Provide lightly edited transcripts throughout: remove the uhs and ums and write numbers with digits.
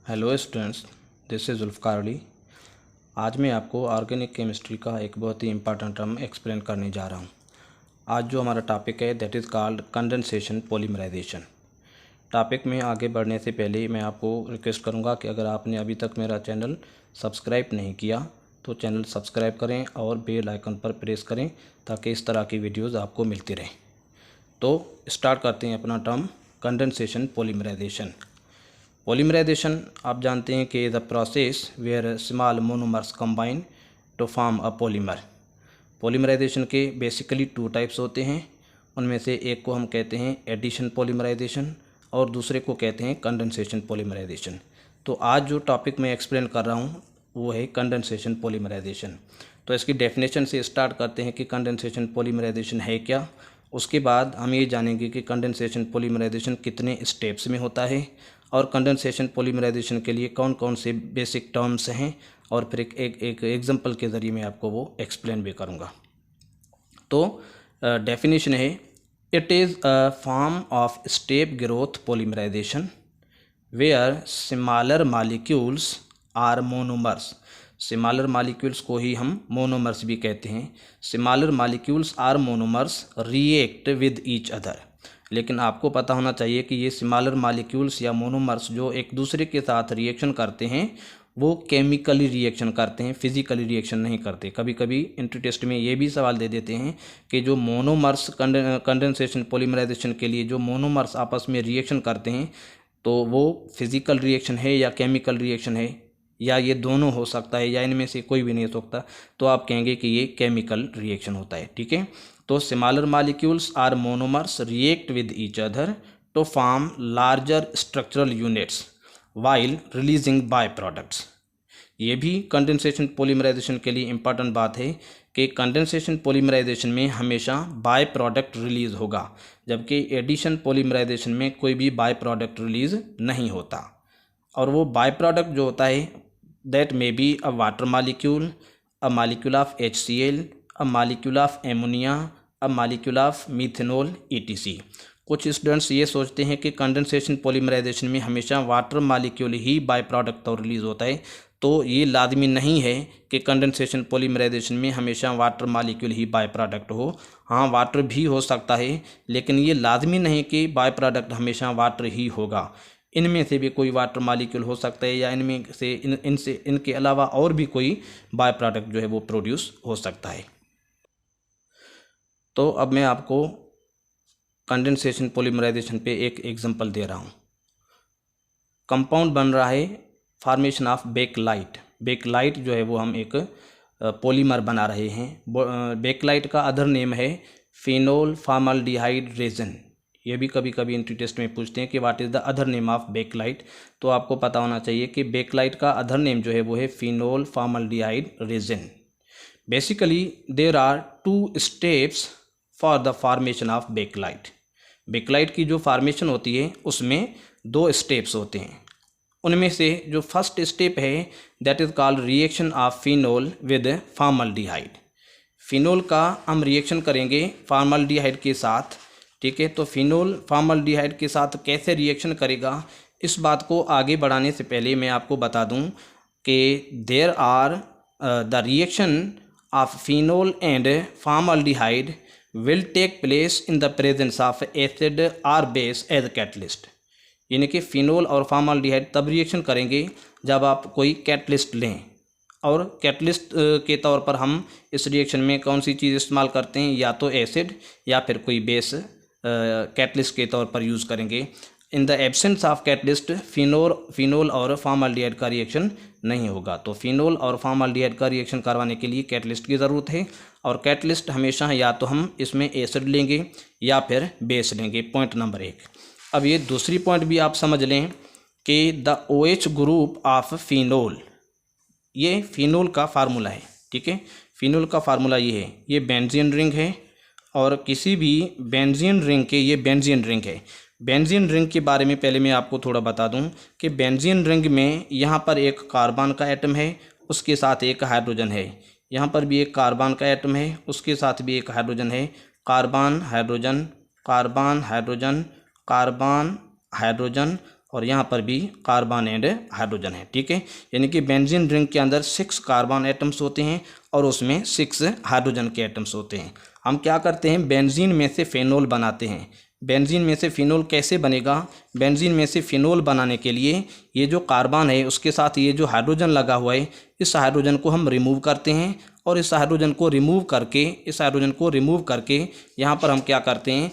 Hello students, this is Zulfiqar Ali. आज मैं आपको ऑर्गेनिक केमिस्ट्री का एक बहुत ही इंपॉर्टेंट टर्म एक्सप्लेन करने जा रहा हूँ। आज जो हमारा टॉपिक है that is called condensation polymerization. Topic में आगे बढ़ने से पहले मैं आपको रिक्वेस्ट करूँगा कि अगर आपने अभी तक मेरा चैनल सब्सक्राइब नहीं किया तो चैनल सब्सक्राइब करें और बेल आइकन पर प्रेस करें ताकि इस तरह की वीडियोज़ आपको मिलती रहें। तो स्टार्ट करते हैं अपना टर्म कंडेंसेशन पॉलीमराइजेशन। पॉलीमराइजेशन आप जानते हैं कि the process where small monomers combine to form a polymer. Polymerization के बेसिकली टू टाइप्स होते हैं। उनमें से एक को हम कहते हैं एडिशन पॉलीमराइजेशन और दूसरे को कहते हैं कंडेंसेशन पॉलीमराइजेशन। तो आज जो टॉपिक मैं एक्सप्लेन कर रहा हूँ वो है कंडेंसेशन पॉलीमराइजेशन। तो इसकी डेफिनेशन से स्टार्ट करते हैं कि कंडेंसेशन पॉलीमराइजेशन है क्या। उसके बाद हम ये जानेंगे कि कंडेंसेशन पॉलीमराइजेशन कितने स्टेप्स में होता है और कंडेंसेशन पॉलीमराइजेशन के लिए कौन कौन से बेसिक टर्म्स हैं, और फिर एक एग्जांपल के ज़रिए मैं आपको वो एक्सप्लेन भी करूँगा। तो डेफिनेशन है, it is a form of step growth polymerization where smaller molecules or monomers. Smaller molecules को ही हम मोनोमर्स भी कहते हैं। Smaller molecules or monomers react with each other. लेकिन आपको पता होना चाहिए कि ये स्मॉलर मॉलिक्यूल्स या मोनोमर्स जो एक दूसरे के साथ रिएक्शन करते हैं वो केमिकली रिएक्शन करते हैं, फिजिकली रिएक्शन नहीं करते। कभी कभी इंटर टेस्ट में ये भी सवाल दे देते हैं कि जो मोनोमर्स कंडेंसेशन पॉलीमराइजेशन के लिए जो मोनोमर्स आपस में रिएक्शन करते हैं तो वो फिजिकल रिएक्शन है या केमिकल रिएक्शन है, या ये दोनों हो सकता है, या इनमें से कोई भी नहीं हो सकता। तो आप कहेंगे कि ये केमिकल रिएक्शन होता है। ठीक है। तो smaller molecules or monomers react with each other to form larger structural units while releasing by products. ये भी कंडेंसेशन पॉलीमराइजेशन के लिए इम्पॉर्टेंट बात है कि कंडेंसेशन पॉलीमराइजेशन में हमेशा बाय प्रोडक्ट रिलीज़ होगा, जबकि एडिशन पॉलीमराइजेशन में कोई भी बाय प्रोडक्ट रिलीज़ नहीं होता। और वो बाय प्रोडक्ट जो होता है that may be a water molecule, a molecule of HCl, a molecule of ammonia, a molecule of methanol ETC। कुछ स्टूडेंट्स ये सोचते हैं कि कंडेंसेशन पॉलीमराइजेशन में हमेशा water molecule he by product और रिलीज़ होता है। तो ये लाजमी नहीं है कि कंडेंसेशन पॉलीमराइजेशन में हमेशा water molecule he by product हो। हाँ, वाटर भी हो सकता है, लेकिन ये लाजमी नहीं कि बाय प्रोडक्ट हमेशा वाटर ही होगा। इनमें से भी कोई वाटर मॉलिक्यूल हो सकता है, या इनमें से इनके अलावा और भी कोई बाय प्रोडक्ट जो है वो प्रोड्यूस हो सकता है। तो अब मैं आपको कंडेंसेशन पॉलीमराइजेशन पे एक एग्जांपल दे रहा हूँ। कंपाउंड बन रहा है फॉर्मेशन ऑफ बेकलाइट। बेकलाइट जो है वो हम एक पॉलीमर बना रहे हैं। बेकलाइट का अदर नेम है फिनोल फॉर्मल्डिहाइड रेजिन। ये भी कभी कभी इंट्री टेस्ट में पूछते हैं कि what is the other name of Bakelite. तो आपको पता होना चाहिए कि बेकलाइट का अदर नेम जो है वो है phenol formaldehyde resin. Basically there are two steps for the formation of Bakelite. Bakelite की जो फॉर्मेशन होती है उसमें दो स्टेप्स होते हैं। उनमें से जो फर्स्ट स्टेप है that is called reaction of phenol with formaldehyde. Phenol का हम रिएक्शन करेंगे फॉर्मल्डिहाइड के साथ। ठीक है। तो फिनोल फॉर्मल्डिहाइड के साथ कैसे रिएक्शन करेगा, इस बात को आगे बढ़ाने से पहले मैं आपको बता दूं कि there are the reaction of phenol and formaldehyde will take place in the presence of acid और बेस एज कैटलिस्ट। यानी कि फिनोल और फॉर्मल्डिहाइड तब रिएक्शन करेंगे जब आप कोई कैटलिस्ट लें, और कैटलिस्ट के तौर पर हम इस रिएक्शन में कौन सी चीज़ इस्तेमाल करते हैं, या तो एसिड या फिर कोई बेस कैटलिस्ट के तौर पर यूज़ करेंगे। In the absence of catalyst phenol और फॉर्मल्डिहाइड का रिएक्शन नहीं होगा। तो फिनोल और फॉर्मल्डिहाइड का रिएक्शन करवाने के लिए कैटलिस्ट की ज़रूरत है, और कैटलिस्ट हमेशा या तो हम इसमें एसिड लेंगे या फिर बेस लेंगे। Point number 1। अब ये दूसरी पॉइंट भी आप समझ लें कि the OH group of phenol, ये फिनोल का फार्मूला है। ठीक है। फिनोल का फार्मूला ये है, ये बेंजीन रिंग है, और किसी भी बेंजीन रिंग के, ये बेंजीन रिंग है। बेंजीन रिंग के बारे में पहले मैं आपको थोड़ा बता दूं कि बेंजीन रिंग में यहाँ पर एक कार्बन का एटम है, उसके साथ एक हाइड्रोजन है। यहाँ पर भी एक कार्बन का एटम है, उसके साथ भी एक हाइड्रोजन है। Carbon hydrogen, carbon hydrogen, carbon hydrogen और यहाँ पर भी कार्बन एंड हाइड्रोजन है। ठीक है, यानी कि बेंजीन रिंग के अंदर 6 कार्बन एटम्स होते हैं और उसमें 6 हाइड्रोजन के एटम्स होते हैं। हम क्या करते हैं, बेंजीन में से फेनोल बनाते हैं। बेंजीन में से फिनोल कैसे बनेगा? बेंजीन में से फिनोल बनाने के लिए ये जो कार्बन है उसके साथ ये जो हाइड्रोजन लगा हुआ है, इस हाइड्रोजन को हम रिमूव करते हैं और इस हाइड्रोजन को रिमूव करके यहाँ पर हम क्या करते हैं,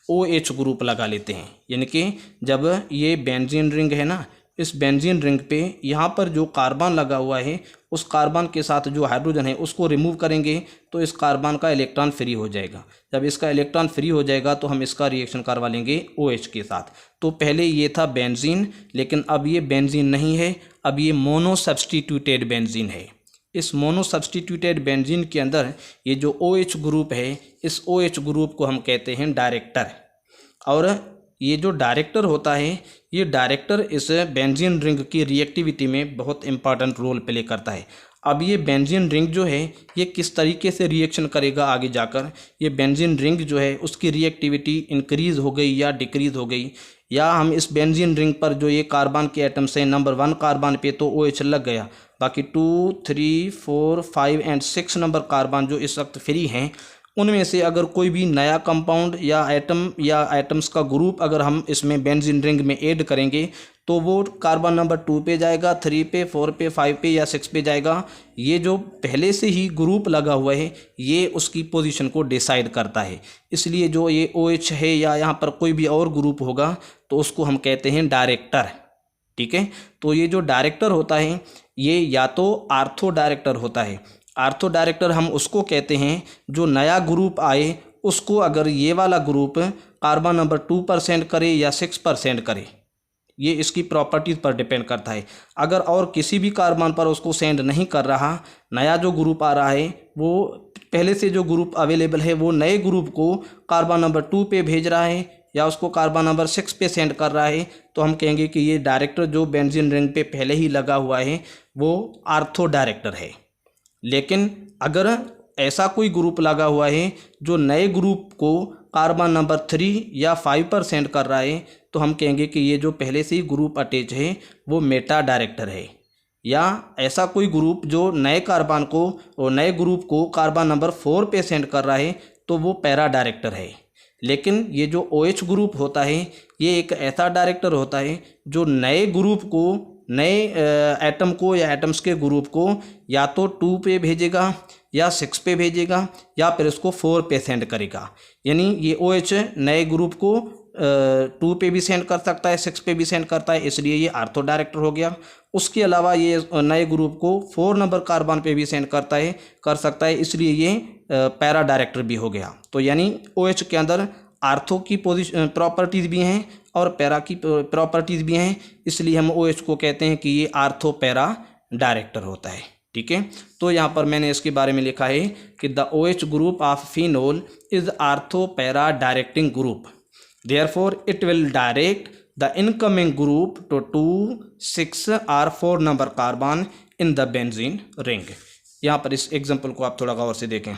OH ग्रुप लगा लेते हैं। यानी कि जब ये बेंजीन रिंग है ना, इस बेंजीन रिंग पे यहाँ पर जो कार्बन लगा हुआ है उस कार्बन के साथ जो हाइड्रोजन है उसको रिमूव करेंगे तो इस कार्बन का इलेक्ट्रॉन फ्री हो जाएगा। जब इसका इलेक्ट्रॉन फ्री हो जाएगा तो हम इसका रिएक्शन करवा लेंगे OH के साथ। तो पहले ये था बेंजीन, लेकिन अब ये बेंजीन नहीं है, अब ये मोनो सब्सटीट्यूटेड बेंजीन है। इस मोनो सब्सटीट्यूटेड बेंजीन के अंदर ये जो OH ग्रुप है, इस OH ग्रुप को हम कहते हैं डायरेक्टर। और ये जो डायरेक्टर होता है, ये डायरेक्टर इस बेंजीन रिंग की रिएक्टिविटी में बहुत इंपॉर्टेंट रोल प्ले करता है। अब ये बेंजीन रिंग जो है ये किस तरीके से रिएक्शन करेगा आगे जाकर, ये बेंजीन रिंग जो है उसकी रिएक्टिविटी इंक्रीज़ हो गई या डिक्रीज़ हो गई, या हम इस बेंजीन रिंग पर जो ये कार्बन के एटम्स हैं, नंबर 1 कार्बन पे तो OH लग गया, बाकी 2, 3, 4, 5 एंड 6 नंबर कार्बन जो इस वक्त फ्री हैं, उनमें से अगर कोई भी नया कंपाउंड या एटम या एटम्स का ग्रुप अगर हम इसमें बेंजीन रिंग में ऐड करेंगे तो वो कार्बन नंबर 2 पे जाएगा, 3 पे, 4 पे, 5 पे या 6 पे जाएगा। ये जो पहले से ही ग्रुप लगा हुआ है ये उसकी पोजीशन को डिसाइड करता है। इसलिए जो ये OH है या यहाँ पर कोई भी और ग्रुप होगा तो उसको हम कहते हैं डायरेक्टर। ठीक है, तो ये जो डायरेक्टर होता है ये या तो आर्थो डायरेक्टर होता है। आर्थो डायरेक्टर हम उसको कहते हैं जो नया ग्रुप आए उसको अगर ये वाला ग्रुप कार्बन नंबर 2% करे या 6% करे, ये इसकी प्रॉपर्टीज़ पर डिपेंड करता है। अगर और किसी भी कार्बन पर उसको सेंड नहीं कर रहा, नया जो ग्रुप आ रहा है वो पहले से जो ग्रुप अवेलेबल है वो नए ग्रुप को कार्बन नंबर 2 पे भेज रहा है या उसको कार्बन नंबर 6 पे सेंड कर रहा है, तो हम कहेंगे कि ये डायरेक्टर जो बेंजीन रिंग पे पहले ही लगा हुआ है वो आर्थो डायरेक्टर है। लेकिन अगर ऐसा कोई ग्रुप लगा हुआ है जो नए ग्रुप को कार्बन नंबर 3 या 5% कर रहा है तो हम कहेंगे कि ये जो पहले से ही ग्रुप अटैच है वो मेटा डायरेक्टर है। या ऐसा कोई ग्रुप जो नए कार्बन को और नए ग्रुप को कार्बन नंबर 4 पे सेंड कर रहा है तो वो पैरा डायरेक्टर है। लेकिन ये जो OH ग्रुप होता है ये एक ऐसा डायरेक्टर होता है जो नए ग्रुप को, नए एटम को या एटम्स के ग्रुप को या तो 2 पे भेजेगा या 6 पे भेजेगा या फिर उसको 4 पे सेंड करेगा। यानी ये OH नए ग्रुप को 2 पे भी सेंड कर सकता है, 6 पे भी सेंड करता है, इसलिए ये आर्थो डायरेक्टर हो गया। उसके अलावा ये नए ग्रुप को 4 नंबर कार्बन पे भी सेंड कर सकता है, इसलिए ये पैरा डायरेक्टर भी हो गया। तो यानी OH के अंदर आर्थो की प्रॉपर्टीज़ भी हैं और पैरा की प्रॉपर्टीज़ भी हैं, इसलिए हम OH को कहते हैं कि ये आर्थो पैरा डायरेक्टर होता है। ठीक है, तो यहाँ पर मैंने इसके बारे में लिखा है कि the OH group of phenol is ortho para directing group, therefore it will direct the incoming group to 2, 6 और 4 number carbon in the benzene ring. यहाँ पर इस एग्जाम्पल को आप थोड़ा गौर से देखें।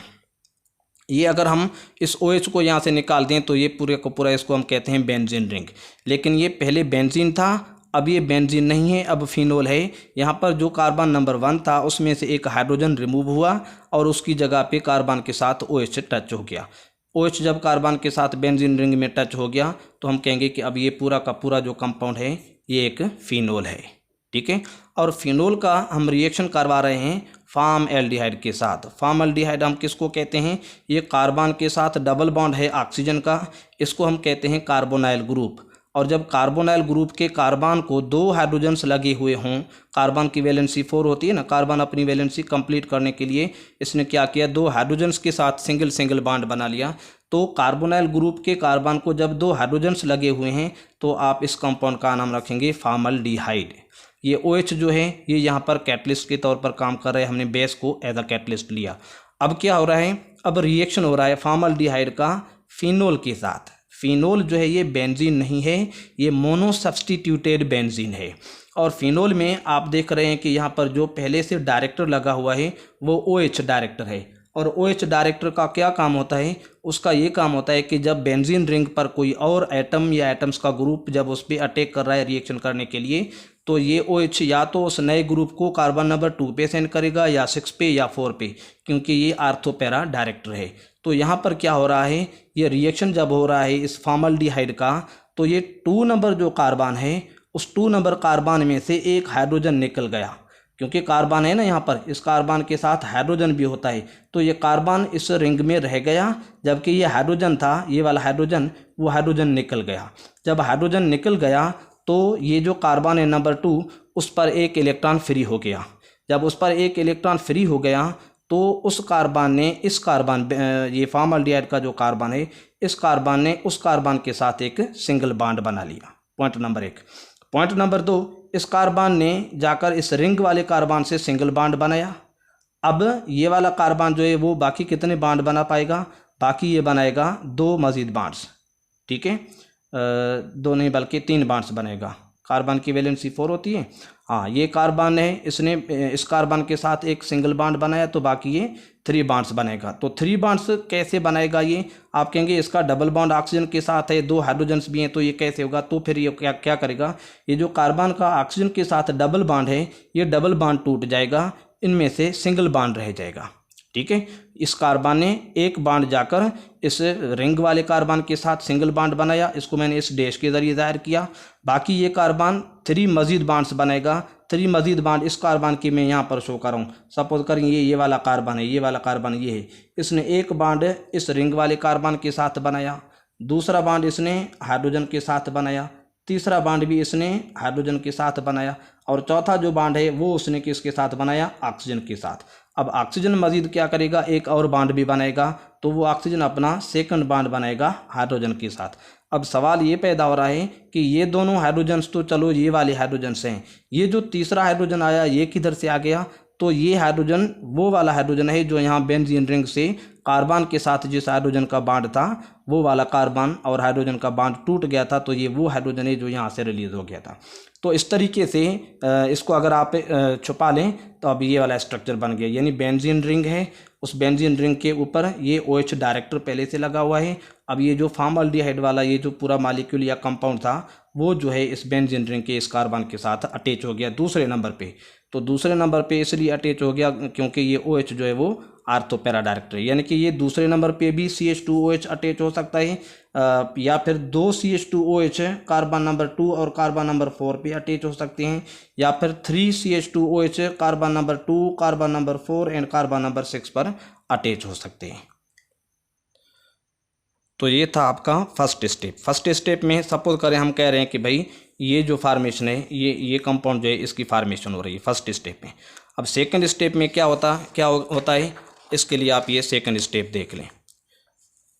ये अगर हम इस OH को यहाँ से निकाल दें तो ये पूरे को पूरा इसको हम कहते हैं बेंजीन रिंग, लेकिन ये पहले बेंजीन था, अब ये बेंजीन नहीं है, अब फिनोल है। यहाँ पर जो कार्बन नंबर 1 था उसमें से एक हाइड्रोजन रिमूव हुआ और उसकी जगह पे कार्बन के साथ OH टच हो गया। OH जब कार्बन के साथ बेंजीन रिंग में टच हो गया तो हम कहेंगे कि अब ये पूरा का पूरा जो कंपाउंड है ये एक फिनोल है। ठीक है, और फिनोल का हम रिएक्शन करवा रहे हैं फॉर्मल्डिहाइड के साथ। फॉर्मल्डिहाइड हम किसको कहते हैं? ये कार्बन के साथ डबल बॉन्ड है ऑक्सीजन का, इसको हम कहते हैं कार्बोनाइल ग्रुप। और जब कार्बोनाइल ग्रुप के कार्बन को 2 हाइड्रोजन्स लगे हुए हों, कार्बन की वैलेंसी 4 होती है ना, कार्बन अपनी वैलेंसी कंप्लीट करने के लिए इसने क्या किया, 2 हाइड्रोजन्स के साथ सिंगल बॉन्ड बना लिया। तो कार्बोनाइल ग्रुप के कार्बन को जब 2 हाइड्रोजन्स लगे हुए हैं तो आप इस कंपाउंड का नाम रखेंगे फॉर्मल्डिहाइड। ये OH जो है ये यहाँ पर कैटलिस्ट के तौर पर काम कर रहा है, हमने बेस को एज अ कैटलिस्ट लिया। अब क्या हो रहा है, अब रिएक्शन हो रहा है फॉर्मल्डिहाइड का फिनोल के साथ। फिनोल जो है ये बेंजीन नहीं है, ये मोनो सब्सटीट्यूटेड बेंजीन है। और फिनोल में आप देख रहे हैं कि यहाँ पर जो पहले से डायरेक्टर लगा हुआ है वो OH डायरेक्टर है। और OH डायरेक्टर का क्या काम होता है, उसका ये काम होता है कि जब बेंजीन रिंग पर कोई और एटम या एटम्स का ग्रुप जब उस पर अटैक कर रहा है रिएक्शन करने के लिए, तो ये OH या तो उस नए ग्रुप को कार्बन नंबर 2 पे सेंड करेगा या 6 पे या 4 पे, क्योंकि ये आर्थो पैरा डायरेक्टर है। तो यहाँ पर क्या हो रहा है, ये रिएक्शन जब हो रहा है इस फॉर्मल्डिहाइड का, तो ये 2 नंबर जो कार्बन है उस 2 नंबर कार्बन में से एक हाइड्रोजन निकल गया, क्योंकि कार्बन है ना यहाँ पर, इस कार्बन के साथ हाइड्रोजन भी होता है, तो ये कार्बन इस रिंग में रह गया, जबकि ये हाइड्रोजन था, ये वाला हाइड्रोजन, वो हाइड्रोजन निकल गया। जब हाइड्रोजन निकल गया तो ये जो कार्बन है नंबर 2, उस पर एक इलेक्ट्रॉन फ्री हो गया। जब उस पर एक इलेक्ट्रॉन फ्री हो गया तो उस कार्बन ने इस कार्बन, ये फॉर्मल्डिहाइड का जो कार्बन है, इस कार्बन ने उस कार्बन के साथ एक सिंगल बॉन्ड बना लिया। Point number 1। पॉइंट नंबर 2, इस कार्बन ने जाकर इस रिंग वाले कार्बन से सिंगल बॉन्ड बनाया। अब ये वाला कार्बन जो है वो बाकी कितने बॉन्ड बना पाएगा, बाकी ये बनाएगा 2 मजीद बॉन्ड्स, ठीक है, 2 नहीं बल्कि 3 बॉन्ड्स बनेगा। कार्बन की वैलेंसी 4 होती है। हाँ, ये कार्बन है, इसने इस कार्बन के साथ एक सिंगल बॉन्ड बनाया, तो बाकी ये 3 बॉन्ड्स बनेगा। तो 3 बॉन्ड्स कैसे बनाएगा ये, आप कहेंगे इसका डबल बॉन्ड ऑक्सीजन के साथ है, 2 हाइड्रोजन्स भी हैं, तो ये कैसे होगा। तो फिर ये क्या करेगा, ये जो कार्बन का ऑक्सीजन के साथ डबल बॉन्ड है, ये डबल बॉन्ड टूट जाएगा, इनमें से सिंगल बॉन्ड रह जाएगा, ठीक है। इस कार्बन ने एक बॉन्ड जाकर इस रिंग वाले कार्बन के साथ सिंगल बॉन्ड बनाया, इसको मैंने इस डैश के जरिए जाहिर किया। बाकी ये कार्बन 3 मजीद बॉन्ड्स बनाएगा। 3 मजीद बॉन्ड इस कार्बन की मैं यहाँ पर शो कर रहा हूँ। सपोज करें ये वाला कार्बन है, ये वाला कार्बन ये है, इसने एक बॉन्ड इस रिंग वाले कार्बन के साथ बनाया, दूसरा बॉन्ड इसने हाइड्रोजन के साथ बनाया, तीसरा बॉन्ड भी इसने हाइड्रोजन के साथ बनाया, और चौथा जो बॉन्ड है वो उसने किसके साथ बनाया, ऑक्सीजन के साथ। अब ऑक्सीजन मजीद क्या करेगा, एक और बॉन्ड भी बनाएगा, तो वो ऑक्सीजन अपना सेकंड बॉन्ड बनाएगा हाइड्रोजन के साथ। अब सवाल ये पैदा हो रहा है कि ये दोनों हाइड्रोजन्स तो चलो ये वाले हाइड्रोजन्स हैं, ये जो तीसरा हाइड्रोजन आया ये किधर से आ गया, तो ये हाइड्रोजन वो वाला हाइड्रोजन है जो यहाँ बेंजीन रिंग से कार्बन के साथ जिस हाइड्रोजन का बॉन्ड था वो वाला कार्बन और हाइड्रोजन का बॉन्ड टूट गया था, तो ये वो हाइड्रोजन है जो यहाँ से रिलीज हो गया था। तो इस तरीके से इसको अगर आप छुपा लें तो अब ये वाला स्ट्रक्चर बन गया, यानी बेंजीन रिंग है, उस बेंजीन रिंग के ऊपर ये OH डायरेक्टर पहले से लगा हुआ है। अब ये जो फॉर्मल्डिहाइड वाला ये जो पूरा मॉलिक्यूल या कंपाउंड था वो जो है इस बेंजीन रिंग के इस कार्बन के साथ अटैच हो गया दूसरे नंबर पे। तो दूसरे नंबर पे इसलिए अटैच हो गया क्योंकि ये OH जो है वो आर्थो पैरा डायरेक्टर है, यानी कि ये दूसरे नंबर पे भी CH2OH अटैच हो सकता है, या फिर 2 CH2OH कार्बन नंबर 2 और कार्बन नंबर 4 पे अटैच हो सकते हैं, या फिर 3 CH2OH carbon number 2, carbon number 4 and carbon number 6 पर अटैच हो सकते हैं। तो ये था आपका फर्स्ट स्टेप। फर्स्ट स्टेप में सपोज करें हम कह रहे हैं कि भाई ये जो फार्मेशन है ये कंपाउंड जो है इसकी फार्मेशन हो रही है फर्स्ट स्टेप में। अब सेकंड स्टेप में क्या होता है इसके लिए आप ये सेकंड स्टेप देख लें।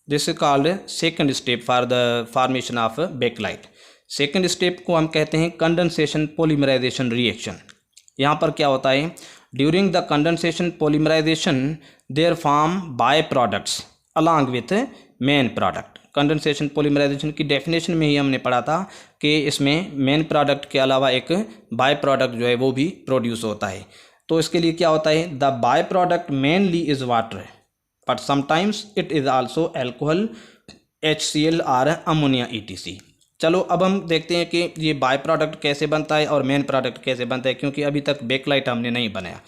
This is called second step for the formation of Bakelite. Second step को हम कहते हैं कंडेंसेशन पॉलीमराइजेशन रिएक्शन। यहाँ पर क्या होता है, during the condensation polymerization there form by products along with main product. Condensation polymerization की डेफिनेशन में ही हमने पढ़ा था कि इसमें मेन प्रोडक्ट के अलावा एक बाय प्रोडक्ट जो है वो भी प्रोड्यूस होता है। तो इसके लिए क्या होता है, the by product mainly is water but sometimes it is also alcohol, HCl और अमोनिया ETC। चलो अब हम देखते हैं कि ये बाय प्रोडक्ट कैसे बनता है और मेन प्रोडक्ट कैसे बनता है, क्योंकि अभी तक बेकलाइट हमने नहीं बनाया।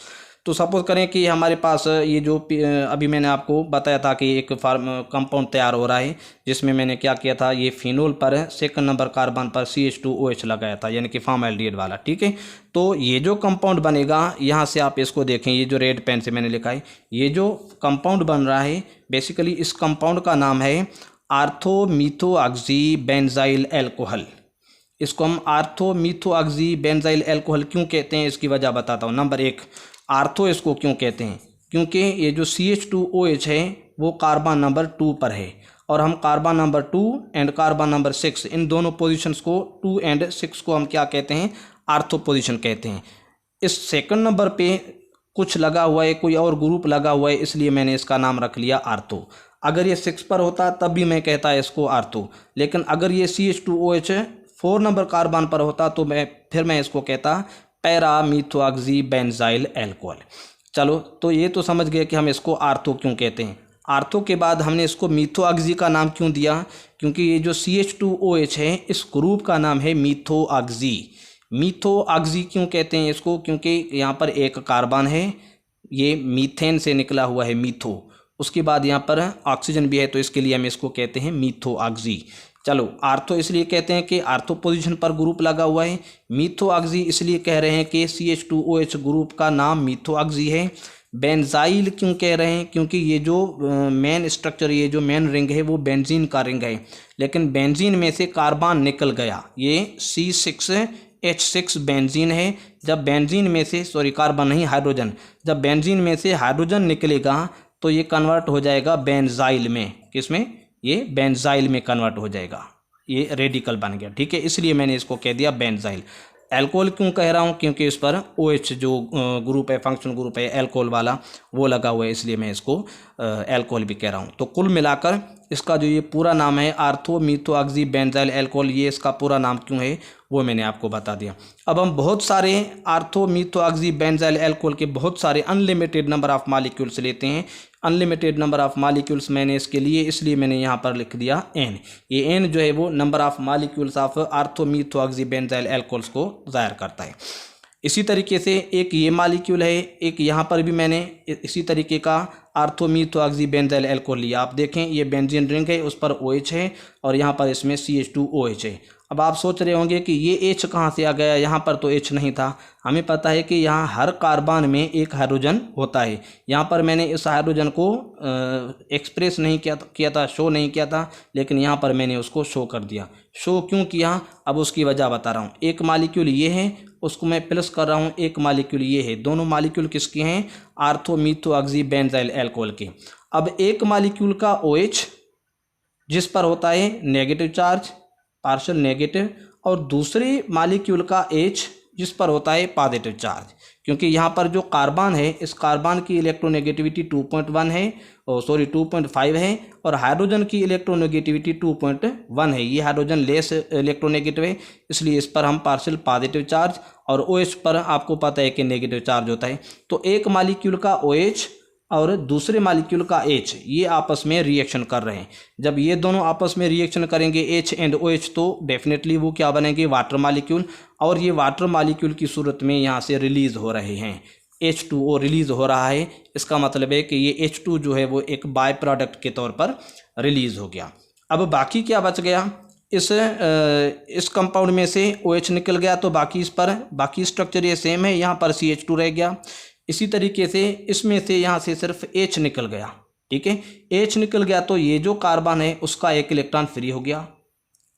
तो सपोज करें कि हमारे पास ये जो अभी मैंने आपको बताया था कि एक कंपाउंड तैयार हो रहा है जिसमें मैंने क्या किया था, ये फिनोल पर सेकंड नंबर कार्बन पर CH2OH लगाया था, यानी कि फॉर्मल्डिहाइड वाला, ठीक है। तो ये जो कंपाउंड बनेगा, यहाँ से आप इसको देखें, ये जो रेड पेन से मैंने लिखा है, ये जो कंपाउंड बन रहा है बेसिकली इस कंपाउंड का नाम है आर्थोमीथोऑक्सी बेंजाइल एल्कोहल। इसको हम आर्थोमीथोऑक्सी बेंजाइल एल्कोहल क्यों कहते हैं, इसकी वजह बताता हूँ। नंबर 1, आर्थो इसको क्यों कहते हैं, क्योंकि ये जो CH2OH है वो कार्बन नंबर 2 पर है, और हम carbon number 2 and carbon number 6 इन दोनों पोजीशंस को 2 एंड 6 को हम क्या कहते हैं, आर्थो पोजीशन कहते हैं। इस सेकंड नंबर पे कुछ लगा हुआ है, कोई और ग्रुप लगा हुआ है, इसलिए मैंने इसका नाम रख लिया आर्थो। अगर ये 6 पर होता तब भी मैं कहता है इसको आर्थो, लेकिन अगर ये CH2OH 4 नंबर कार्बन पर होता तो मैं इसको कहता पैरामीथोऑक्सी बेंजाइल एल्कोहल। चलो, तो ये तो समझ गए कि हम इसको आर्थो क्यों कहते हैं। आर्थो के बाद हमने इसको मीथोऑक्सी का नाम क्यों दिया, क्योंकि ये जो CH2OH है इस ग्रुप का नाम है मीथोऑक्सी। मीथोऑक्सी क्यों कहते हैं इसको, क्योंकि यहाँ पर एक कार्बन है, ये मीथेन से निकला हुआ है मीथो, उसके बाद यहाँ पर ऑक्सीजन भी है, तो इसके लिए हम इसको कहते हैं मीथोऑक्सी। चलो, आर्थो इसलिए कहते हैं कि आर्थो पोजीशन पर ग्रुप लगा हुआ है। मीथोऑक्सी इसलिए कह रहे हैं कि CH2OH ग्रुप का नाम मीथोऑक्सी है। बेंजाइल क्यों कह रहे हैं, क्योंकि ये जो मेन स्ट्रक्चर, ये जो मेन रिंग है वो बेंजीन का रिंग है, लेकिन बेंजीन में से कार्बन निकल गया, ये C6H6 बेंजीन है। जब बेंजीन में से, सॉरी कार्बन नहीं, हाइड्रोजन, जब बेंजीन में से हाइड्रोजन निकलेगा तो ये कन्वर्ट हो जाएगा बेंजाइल में। किसमें? ये बेंजाइल में कन्वर्ट हो जाएगा, ये रेडिकल बन गया। ठीक है, इसलिए मैंने इसको कह दिया बेंजाइल। एल्कोहल क्यों कह रहा हूँ, क्योंकि इस पर OH जो ग्रुप है, फंक्शनल ग्रुप है एल्कोहल वाला, वो लगा हुआ है, इसलिए मैं इसको एल्कोहल भी कह रहा हूँ। तो कुल मिलाकर इसका जो ये पूरा नाम है आर्थो मीथोऑक्सी बेंजाइल एल्कोहल, ये इसका पूरा नाम क्यों है वो मैंने आपको बता दिया। अब हम बहुत सारे आर्थो मीथोऑक्सी बेंजाइल एल्कोहल के बहुत सारे अनलिमिटेड नंबर ऑफ मॉलिक्यूल्स लेते हैं। अनलिमिटेड नंबर ऑफ मॉलिक्यूल्स मैंने इसके लिए, इसलिए मैंने यहाँ पर लिख दिया N। ये N जो है वो number of molecules of ortho methoxy benzyl alcohols को ज़ाहिर करता है। इसी तरीके से एक ये मॉलिक्यूल है, एक यहाँ पर भी मैंने इसी तरीके का आर्थो मीथोऑक्सी बेंजाइल एल्कोहल लिया। आप देखें ये बेंजीन रिंग है, उस पर OH है और यहाँ पर इसमें CH2OH है। अब आप सोच रहे होंगे कि ये H कहाँ से आ गया, यहाँ पर तो H नहीं था। हमें पता है कि यहाँ हर कार्बन में एक हाइड्रोजन होता है। यहाँ पर मैंने इस हाइड्रोजन को एक्सप्रेस नहीं किया था, शो नहीं किया था, लेकिन यहाँ पर मैंने उसको शो कर दिया। शो क्यों किया, अब उसकी वजह बता रहा हूँ। एक मॉलिक्यूल ये है, उसको मैं प्लस कर रहा हूँ, एक मॉलिक्यूल ये है। दोनों मॉलिक्यूल किसके हैं? आर्थो मीथोऑक्सी बेंजाइल एल्कोहल के। अब एक मॉलिक्यूल का OH जिस पर होता है नेगेटिव चार्ज, पार्शियल नेगेटिव, और दूसरे मॉलिक्यूल का H जिस पर होता है पॉजिटिव चार्ज। क्योंकि यहाँ पर जो कार्बन है, इस कार्बन की इलेक्ट्रोनेगेटिविटी 2.1 है, 2.5 है, और हाइड्रोजन की इलेक्ट्रोनेगेटिविटी 2.1 है। ये हाइड्रोजन लेस इलेक्ट्रोनेगेटिव है, इसलिए इस पर हम पार्शियल पॉजिटिव चार्ज, और OH पर आपको पता है कि नेगेटिव चार्ज होता है। तो एक मॉलिक्यूल का OH और दूसरे मॉलिक्यूल का H, ये आपस में रिएक्शन कर रहे हैं। जब ये दोनों आपस में रिएक्शन करेंगे H एंड OH, तो डेफिनेटली वो क्या बनेंगे? Water molecule. और ये वाटर मॉलिक्यूल की सूरत में यहाँ से रिलीज हो रहे हैं, H2O रिलीज हो रहा है। इसका मतलब है कि ये H2 जो है वो एक बाय प्रोडक्ट के तौर पर रिलीज हो गया। अब बाकी क्या बच गया? इस कंपाउंड में से OH निकल गया, तो बाकी इस पर बाकी स्ट्रक्चर ये सेम है, यहाँ पर CH2 रह गया। इसी तरीके से इसमें से यहाँ से सिर्फ H निकल गया। ठीक है, H निकल गया तो ये जो कार्बन है उसका एक इलेक्ट्रॉन फ्री हो गया,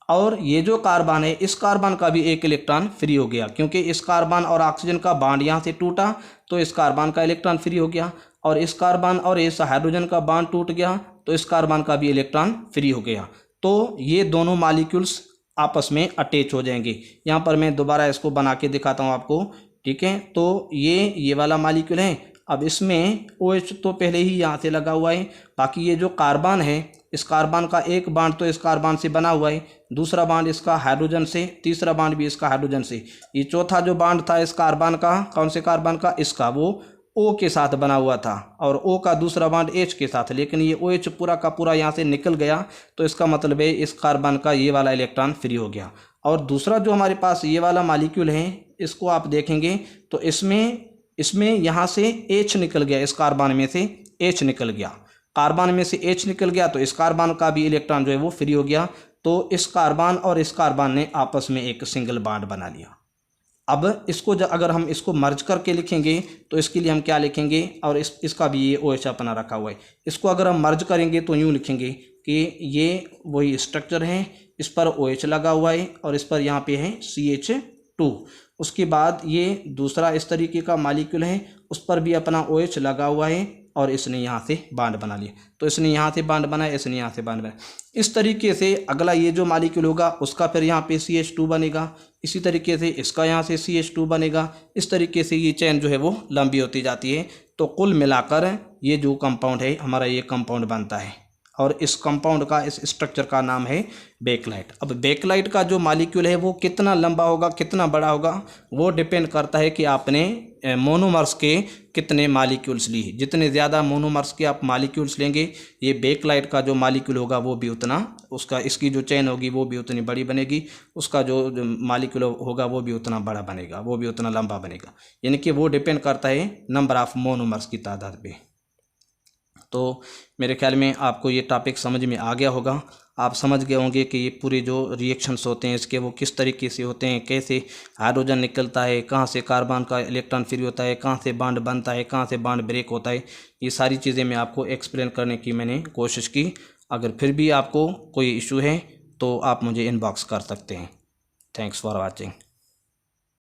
और ये जो कार्बन है इस कार्बन का भी एक इलेक्ट्रॉन फ्री हो गया। क्योंकि इस कार्बन और ऑक्सीजन का बॉन्ड यहाँ से टूटा तो इस कार्बन का इलेक्ट्रॉन फ्री हो गया, और इस कार्बन और इस हाइड्रोजन का बॉन्ड टूट गया तो इस कार्बन का भी इलेक्ट्रॉन फ्री हो गया। तो ये दोनों मॉलिक्यूल्स आपस में अटैच हो जाएंगे। यहाँ पर मैं दोबारा इसको बना के दिखाता हूँ आपको। ठीक है, तो ये वाला मॉलिक्यूल है। अब इसमें OH तो पहले ही यहाँ से लगा हुआ है, बाकी ये जो कार्बन है, इस कार्बन का एक बांड तो इस कार्बन से बना हुआ है, दूसरा बांड इसका हाइड्रोजन से, तीसरा बांड भी इसका हाइड्रोजन से। ये चौथा जो बांड था इस कार्बन का, कौन से कार्बन का? इसका, वो O के साथ बना हुआ था, और O का दूसरा बांड H के साथ। लेकिन ये OH पूरा का पूरा यहाँ से निकल गया, तो इसका मतलब है इस कार्बन का ये वाला इलेक्ट्रॉन फ्री हो गया। और दूसरा जो हमारे पास ये वाला मॉलिक्यूल है, इसको आप देखेंगे तो इसमें यहाँ से H निकल गया, इस कार्बन में से H निकल गया, कार्बन में से H निकल गया, तो इस कार्बन का भी इलेक्ट्रॉन जो है वो फ्री हो गया। तो इस कार्बन और इस कार्बन ने आपस में एक सिंगल बॉन्ड बना लिया। अब इसको अगर हम इसको मर्ज करके लिखेंगे तो इसके लिए हम क्या लिखेंगे? और इसका भी ये OH अपना रखा हुआ है। इसको अगर हम मर्ज करेंगे तो यूँ लिखेंगे कि ये वही स्ट्रक्चर है, इस पर OH लगा हुआ है और इस पर यहाँ पे है CH2। उसके बाद ये दूसरा इस तरीके का मॉलिक्यूल है, उस पर भी अपना OH लगा हुआ है और इसने यहाँ से बांड बना लिया। तो इसने यहाँ से बांड बनाया, इसने यहाँ से बांड बनाया। इस तरीके से अगला ये जो मॉलिक्यूल होगा उसका फिर यहाँ पे CH2 बनेगा, इसी तरीके से इसका यहाँ से CH2 बनेगा। इस तरीके से ये चेन जो है वो लंबी होती जाती है। तो कुल मिलाकर ये जो कंपाउंड है हमारा, ये कंपाउंड बनता है और इस कंपाउंड का, इस स्ट्रक्चर का नाम है बेकलाइट। अब बेकलाइट का जो मॉलिक्यूल है वो कितना लंबा होगा, कितना बड़ा होगा, वो डिपेंड करता है कि आपने मोनोमर्स के कितने मॉलिक्यूल्स ली। जितने ज़्यादा मोनोमर्स के आप मॉलिक्यूल्स लेंगे, ये बेकलाइट का जो मॉलिक्यूल होगा वो भी उतना, उसका इसकी जो चेन होगी वो भी उतनी बड़ी बनेगी, उसका जो मॉलिक्यूल होगा वो भी उतना बड़ा बनेगा, वो भी उतना लंबा बनेगा। यानी कि वो डिपेंड करता है नंबर ऑफ मोनोमर्स की तादाद पे। तो मेरे ख्याल में आपको ये टॉपिक समझ में आ गया होगा। आप समझ गए होंगे कि ये पूरे जो रिएक्शंस होते हैं इसके वो किस तरीके से होते हैं, कैसे हाइड्रोजन निकलता है, कहाँ से कार्बन का इलेक्ट्रॉन फ्री होता है, कहाँ से बॉन्ड बनता है, कहाँ से बॉन्ड ब्रेक होता है। ये सारी चीज़ें मैं आपको एक्सप्लेन करने की मैंने कोशिश की। अगर फिर भी आपको कोई इशू है तो आप मुझे इनबॉक्स कर सकते हैं। Thanks for watching.